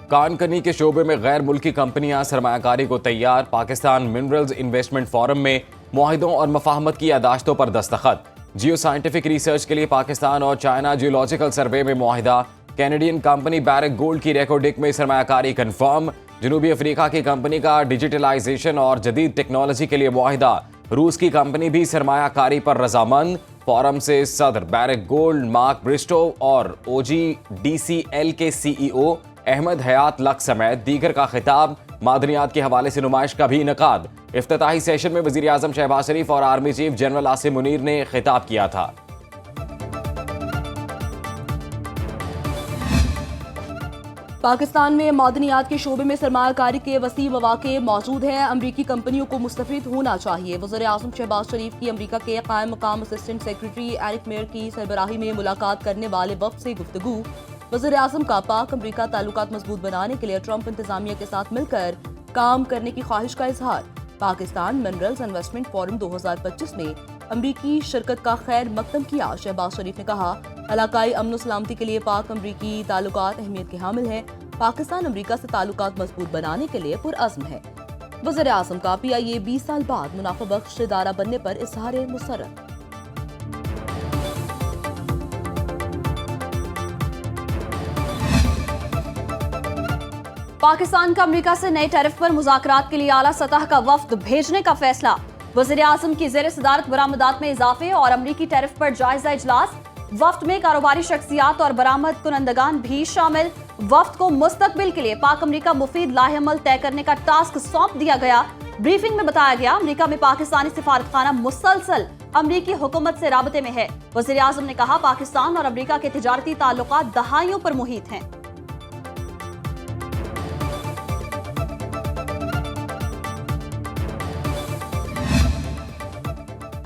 कानकनी के शोबे में गैर मुल्की कंपनियां सरमायाकारी को तैयार। पाकिस्तान मिनरल्स इन्वेस्टमेंट फोरम में मुआहिदों और मफाहमत की यादाश्तों पर दस्तखत। जियो साइंटिफिक रिसर्च के लिए पाकिस्तान और चाइना जियोलॉजिकल सर्वे में मुआहिदा। कैनेडियन कंपनी बैरक गोल्ड की रेकोडिक में सरमायाकारी कन्फर्म। जनूबी अफ्रीका की कंपनी का डिजिटलाइजेशन और जदीद टेक्नोलॉजी के लिए मुआहिदा। रूस की कंपनी भी सरमायाकारी पर रजामंद। फोरम से सदर बैरक गोल्ड मार्क ब्रिस्टो और OGDCL के CEO अहमद हयात लक समेत दीगर का खिताब। मादनियात के हवाले से नुमाइश का भी इनकाद। इफ्तिताही सेशन में वजीर आजम शहबाज शरीफ और army chief general Asim Munir ने खिताब किया था। पाकिस्तान में मादनियात के शोबे में सरमायाकारी के वसी मौके मौजूद हैं। अमरीकी कंपनियों को मुस्तफीद होना चाहिए। वज़ीर आज़म शहबाज शरीफ की अमरीका के कायम मकाम असिस्टेंट सेक्रेटरी एरिक मेयर की सरबराही में मुलाकात करने वाले वफ्द से गुफ्तगू। वज़ीर आज़म का पाक अमरीका ताल्लुकात मजबूत बनाने के लिए ट्रंप इंतजामिया के साथ मिलकर काम करने की ख्वाहिश का इजहार। पाकिस्तान मिनरल्स इन्वेस्टमेंट फोरम 2025 में अमरीकी शिरकत का खैर मकदम किया। शहबाज शरीफ ने कहा, इलाकाई अमन सलामती के लिए पाक अमरीकी ताल्लुकात अहमियत के हामिल हैं। पाकिस्तान अमरीका से ताल्लुकात मजबूत बनाने के लिए पुरअज़्म है। वज़ीर आज़म का PIA 20 साल बाद मुनाफा बख्श इदारा बनने पर इज़हार मुसर्रत। पाकिस्तान का अमरीका से नए टैरिफ पर मुज़ाकरात के लिए आला सतह का वफ्द भेजने का फैसला। वज़ीर आज़म की ज़ेर सदारत बरामदात में इजाफे और अमरीकी टैरिफ पर जायजा इजलास। वफ्द में कारोबारी शख्सियात और बरामद कुनंदगान भी शामिल। वफ्द को मुस्तकबिल के लिए पाक अमरीका मुफीद लाहेअमल तय करने का टास्क सौंप दिया गया। ब्रीफिंग में बताया गया, अमरीका में पाकिस्तानी सिफारतखाना मुसलसल अमरीकी हुकूमत से राबते में है। वज़ीर आज़म ने कहा, पाकिस्तान और अमरीका के तिजारती ताल्लुकात दहाइयों पर मुहित हैं।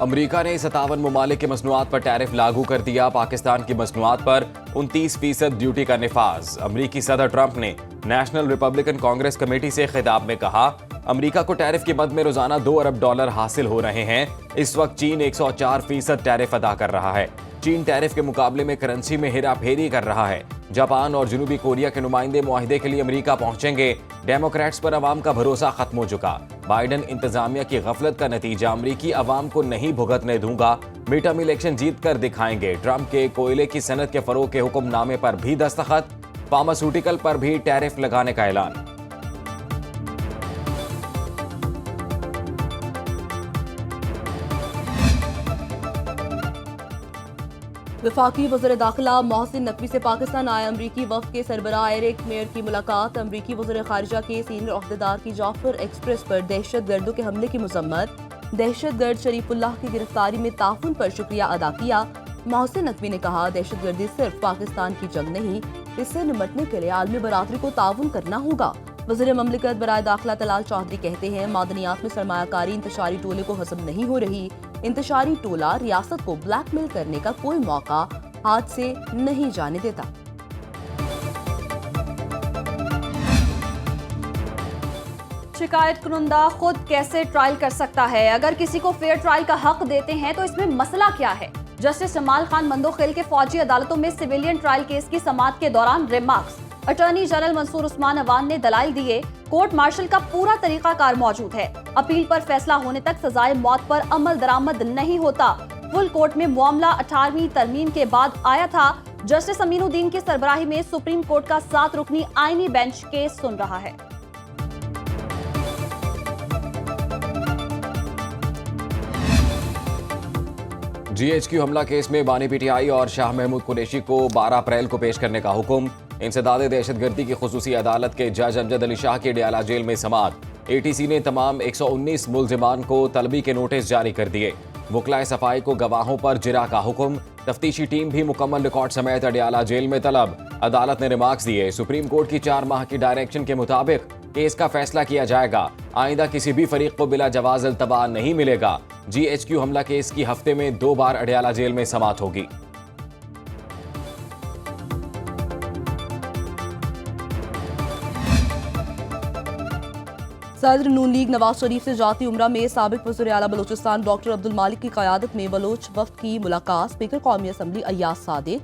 अमरीका ने 57 ममालिक के मसनूआत पर टैरिफ लागू कर दिया। पाकिस्तान की मसनूआत पर 29% ड्यूटी का निफाज। अमरीकी सदर ट्रंप ने नेशनल रिपब्लिकन कांग्रेस कमेटी से खिताब में कहा, अमरीका को टैरिफ के मद में रोजाना $2 अरब हासिल हो रहे हैं। इस वक्त चीन 104% टैरिफ अदा कर रहा है। चीन टैरिफ के मुकाबले में करेंसी में हेरा फेरी कर रहा है। जापान और जनूबी कोरिया के नुमाइंदे मुआहिदे के लिए अमरीका पहुंचेंगे। डेमोक्रेट्स पर अवाम का भरोसा खत्म हो चुका। बाइडन इंतजामिया की गफलत का नतीजा अमरीकी अवाम को नहीं भुगतने दूंगा। मिडटर्म इलेक्शन जीत कर दिखाएंगे। ट्रंप के कोयले की सनत के फरोग के हुक्मनामे पर भी दस्तखत। फार्मास्यूटिकल पर भी टैरिफ लगाने का ऐलान। वफाकी वज़ीर दाखिला मोहसिन नकवी से पाकिस्तान आए अमरीकी वफ़द के सरबराह एरिक मेयर की मुलाकात। अमरीकी वज़ीर खारिजा के सीनियर अहदेदार की जाफर एक्सप्रेस पर दहशत गर्दों के हमले की मजम्मत। दहशत गर्द शरीफुल्लाह की गिरफ्तारी में ताउन पर शुक्रिया अदा किया। मोहसिन नकवी ने कहा, दहशत गर्दी सिर्फ पाकिस्तान की जंग नहीं, इससे निपटने के लिए आलमी बरादरी को ताउन करना होगा। वज़ीर ममलिकत बराए दाखिला तलाल चौधरी कहते हैं, मादनियात में सरमायाकारी इंतशारी टोले को हजम नहीं हो रही। इंतशारी टोला रियासत को ब्लैकमेल करने का कोई मौका हाथ से नहीं जाने देता। शिकायत कुनंदा खुद कैसे ट्रायल कर सकता है? अगर किसी को फेयर ट्रायल का हक देते हैं तो इसमें मसला क्या है? जस्टिस जमाल खान मंदोखेल के फौजी अदालतों में सिविलियन ट्रायल केस की समाअत के दौरान remarks. Attorney general Mansoor Usman Awan ने दलाइल दिए, कोर्ट मार्शल का पूरा तरीकाकार मौजूद है। अपील पर फैसला होने तक सजाए मौत पर अमल दरामद नहीं होता। फुल कोर्ट में मामला 18वीं तरमीम के बाद आया था। जस्टिस अमीनुद्दीन की सरबराही में सुप्रीम कोर्ट का 7 रुकनी आईनी बेंच केस सुन रहा है। GHQ हमला केस में बानी PTI और शाह महमूद कुरैशी को 12 अप्रैल को पेश करने का हुक्म। इंसदाद दहशतगर्दी की खुसूसी अदालत के जज अमजद अली शाह की डयाला जेल में समाअत। ATC ने तमाम 119 मुल्जिमान को तलबी के नोटिस जारी कर दिए। वकलाए सफाई को गवाहों पर जिरा का हुक्म। तफ्तीशी टीम भी मुकम्मल रिकॉर्ड समेत अडयाला जेल में तलब। अदालत ने रिमार्क्स दिए, सुप्रीम कोर्ट की 4 माह की डायरेक्शन के मुताबिक केस का फैसला किया जाएगा। आइंदा किसी भी फरीक को बिला जवाज अल्तबा नहीं मिलेगा। GHQ हमला केस की हफ्ते में 2 बार अडयाला जेल में समाअत होगी। सदर नून लीग नवाज शरीफ से जाती उम्रा में साबिक वज़ीर आला बलूचिस्तान डॉक्टर अब्दुल मालिक की क़यादत में बलोच वफ़द की मुलाकात। स्पीकर कौमी असम्बली अय्याज सादिक,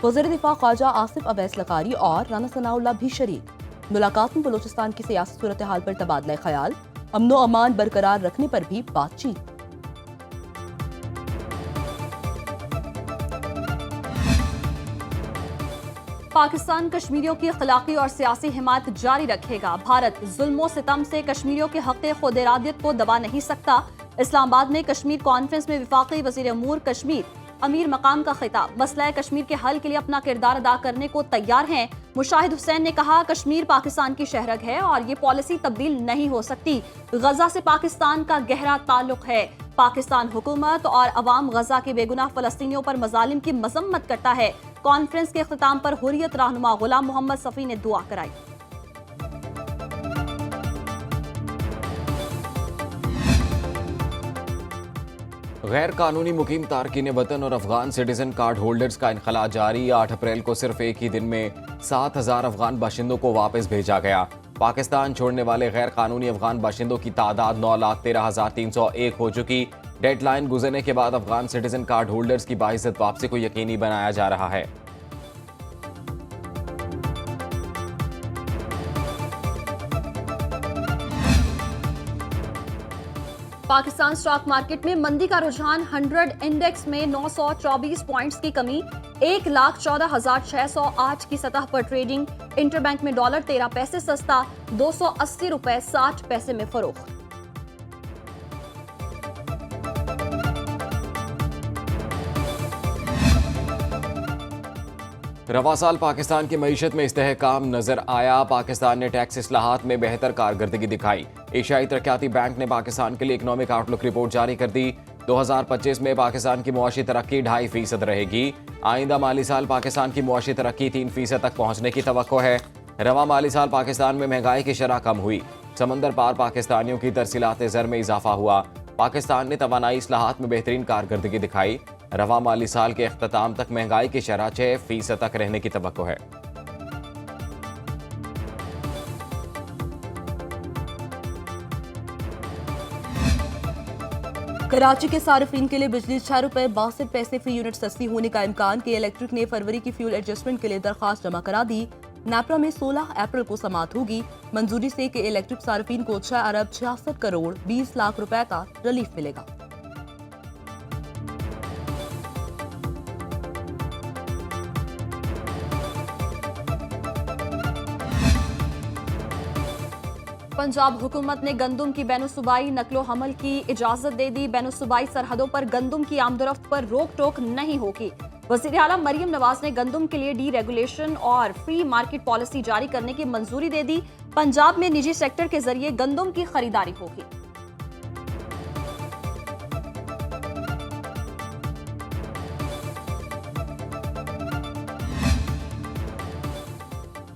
वज़ीर दिफा ख्वाजा आसिफ अवैस लकारी और राना सनाउल्लाह भी शरीक। मुलाकात में बलूचिस्तान की सियासी सूरत हाल पर तबादला ख्याल, अमनो अमान बरकरार रखने पर भी बातचीत। पाकिस्तान कश्मीरियों की अखलाकी और सियासी हिमायत जारी रखेगा। भारत जुल्मों सितम से कश्मीरियों के हक़ खुद इरादियत को दबा नहीं सकता। इस्लामाबाद में कश्मीर कॉन्फ्रेंस में वफाकी वज़ीर अमूर कश्मीर अमीर मकाम का खिताब। मसला कश्मीर के हल के लिए अपना किरदार अदा करने को तैयार हैं। मुशाहिद हुसैन ने कहा, कश्मीर पाकिस्तान की शहरग है और ये पॉलिसी तब्दील नहीं हो सकती। गजा से पाकिस्तान का गहरा ताल्लुक है। पाकिस्तान हुकूमत और अवाम गजा के बेगुनाह फलस्तीनियों पर मजालिम की मजम्मत करता है। कॉन्फ्रेंस के अख्ताम पर हुर्रियत रहनुमा गुलाम मोहम्मद सफी ने दुआ कराई। गैर कानूनी मुकीम तारकीन वतन और अफगान सिटीजन कार्ड होल्डर्स का इनखला जारी। 8 अप्रैल को सिर्फ एक ही दिन में 7,000 अफगान बाशिंदों को वापस भेजा गया। पाकिस्तान छोड़ने वाले गैर कानूनी अफगान बाशिंदों की तादाद 9,13,301 हो चुकी। डेडलाइन गुजरने के बाद अफगान सिटीजन कार्ड होल्डर्स की बाइज्जत वापसी को यकीनी बनाया जा रहा है। पाकिस्तान स्टॉक मार्केट में मंदी का रुझान। 100 इंडेक्स में 924 पॉइंट्स की कमी, 1,14,608 की सतह पर ट्रेडिंग। इंटरबैंक में डॉलर 13 पैसे सस्ता, 280 रुपए 60 पैसे में फरोख्त। रवा साल पाकिस्तान की मईशत में इस्तेहकाम नजर आया। पाकिस्तान ने टैक्स इस्लाहात में बेहतर कारकर्दगी दिखाई। एशियाई तरक्याती बैंक ने पाकिस्तान के लिए इकनॉमिक आउटलुक रिपोर्ट जारी कर दी। 2025 में पाकिस्तान की मुआशी तरक्की 2.5% रहेगी। आइंदा माली साल पाकिस्तान की मुआशी तरक्की 3% तक पहुंचने की तवक्को है। रवा माली साल पाकिस्तान में महंगाई की शरह कम हुई। समंदर पार पाकिस्तानियों की तरसीलात ज़र में इजाफा हुआ। पाकिस्तान ने तवानाई इस्लाहात में बेहतरीन कारकर्दगी दिखाई। रवा माली साल के अख्ताम तक महंगाई की शरह 6% तक रहने की तवक्को है। कराची के सार्फिन के लिए बिजली 6 रुपए 62 पैसे फी यूनिट सस्ती होने का इम्कान। के इलेक्ट्रिक ने फरवरी की फ्यूल एडजस्टमेंट के लिए दरखास्त जमा करा दी। नापरा में 16 अप्रैल को समात होगी। मंजूरी से के इलेक्ट्रिक सार्फिन को 6 अरब 66 करोड़ 20 लाख रुपए का रिलीफ मिलेगा। पंजाब हुकूमत ने गंदुम की बैनुसूबाई नकलो हमल की इजाजत दे दी। बैनुसूबाई सरहदों पर गंदुम की आमदोरफ्त पर रोक टोक नहीं होगी। वज़ीर आला मरियम नवाज ने गंदुम के लिए डी रेगुलेशन और फ्री मार्केट पॉलिसी जारी करने की मंजूरी दे दी। पंजाब में निजी सेक्टर के जरिए गंदुम की खरीदारी होगी।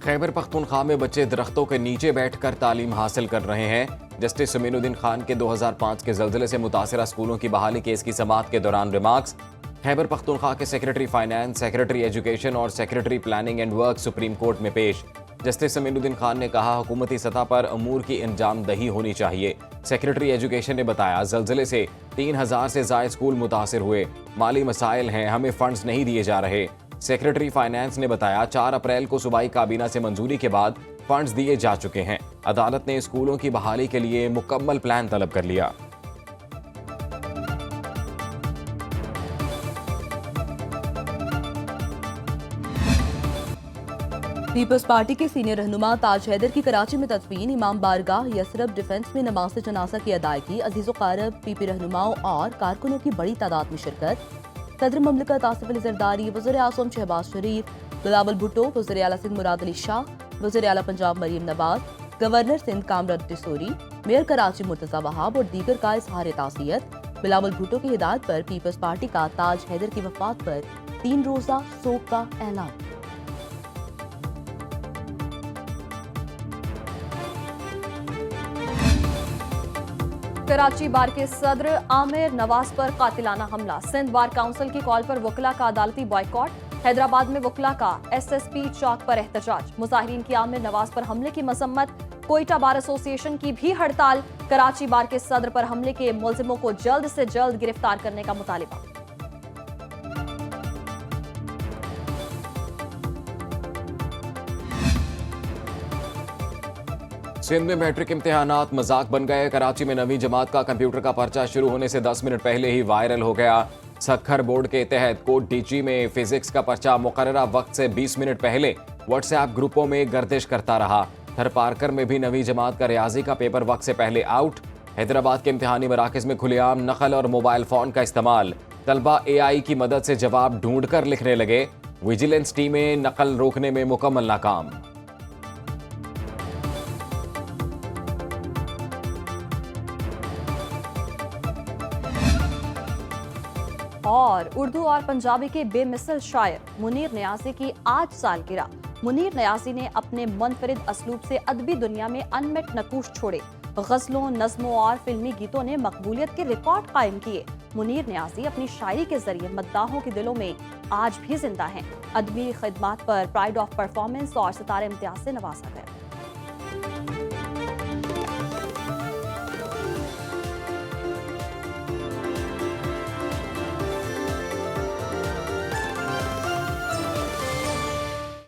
खैबर पख्तूनख्वा में बच्चे दरख्तों के नीचे बैठकर तालीम हासिल कर रहे हैं। जस्टिस समीनुद्दीन खान के 2005 के जल्जले से मुतासिरा स्कूलों की बहाली केस की समाअत के दौरान रिमार्क्स। खैबर पख्तूनख्वा के सेक्रेटरी फाइनेंस, सेक्रेटरी एजुकेशन और secretary planning and work supreme court में पेश। जस्टिस समीनुद्दीन खान ने कहा, हुकूमती सतह पर अमूर की अंजामदही होनी चाहिए। सेक्रेटरी एजुकेशन ने बताया, जल्जले से 3,000 से ज़ायद स्कूल मुतासिर हुए। माली मसाइल हैं, हमें फंड्स नहीं दिए जा रहे। सेक्रेटरी फाइनेंस ने बताया, 4 अप्रैल को सूबाई काबीना से मंजूरी के बाद फंड्स दिए जा चुके हैं। अदालत ने स्कूलों की बहाली के लिए मुकम्मल प्लान तलब कर लिया। पीपल्स पार्टी के सीनियर रहनुमा ताज हैदर की कराची में तदफीन। इमाम बारगाह यसरब डिफेंस में नमाज जनाजा की अदायगी। अजीज़ क़ारब पीपी रहनुमाओं और कारकुनों की बड़ी तादाद में शिरकत। सदर ममलिकत आसिफ अली जरदारी, वज़ीर आज़म शहबाज शरीफ, बिलावल भुट्टो, वज़ीर आला सिंध मुराद अली शाह, वज़ीर आला पंजाब मरियम नवाज, गवर्नर सिंध कामरान टिसोरी, मेयर कराची मुर्तज़ा वहाब और दीगर का इज़हार ताज़ियत। बिलावल भुट्टो की हिदायत पर पीपल्स पार्टी का ताज हैदर की वफात पर 3 रोज़ा शोक का ऐलान। कराची बार के सदर आमिर नवाज पर कातिलाना हमला। सिंध बार काउंसिल की कॉल पर वकला का अदालती बॉयकॉट। हैदराबाद में वकला का SSP चौक पर एहतजाज। मुजाहिरीन की आमिर नवाज पर हमले की मसम्मत। कोयटा बार एसोसिएशन की भी हड़ताल। कराची बार के सदर पर हमले के मुलजिमों को जल्द से जल्द गिरफ्तार करने का मुतालिबा। सिंध में मैट्रिक इम्तिहानात मजाक बन गए। कराची में 9वीं जमात का कंप्यूटर का पर्चा शुरू होने से 10 मिनट पहले ही वायरल हो गया। सखर बोर्ड के तहत कोट डीजी में फिजिक्स का पर्चा मुकर्ररा वक्त से 20 मिनट पहले व्हाट्सएप ग्रुपों में गर्दिश करता रहा। थर पार्कर में भी 9वीं जमात का रियाजी का पेपर वक्त से पहले आउट। हैदराबाद के इम्तिहानी मराकज में खुलेआम नकल और मोबाइल फोन का इस्तेमाल। तलबा AI की मदद से जवाब ढूंढ कर लिखने लगे। विजिलेंस टीमें नकल रोकने में मुकम्मल नाकाम। और उर्दू और पंजाबी के बेमिसल शायर मुनीर नियाज़ी की आज सालगिरह। मुनीर नियाज़ी ने अपने मुनफरिद असलूब से अदबी दुनिया में अनमिट नकूश छोड़े। गज़लों, नज़्मों और फिल्मी गीतों ने मकबूलियत के रिकॉर्ड कायम किए। मुनीर नियाज़ी अपनी शायरी के जरिए मद्दाहों के दिलों में आज भी जिंदा हैं। अदबी खिदमात पर प्राइड ऑफ परफॉर्मेंस और सितारे इम्तियाज से नवाजा गया।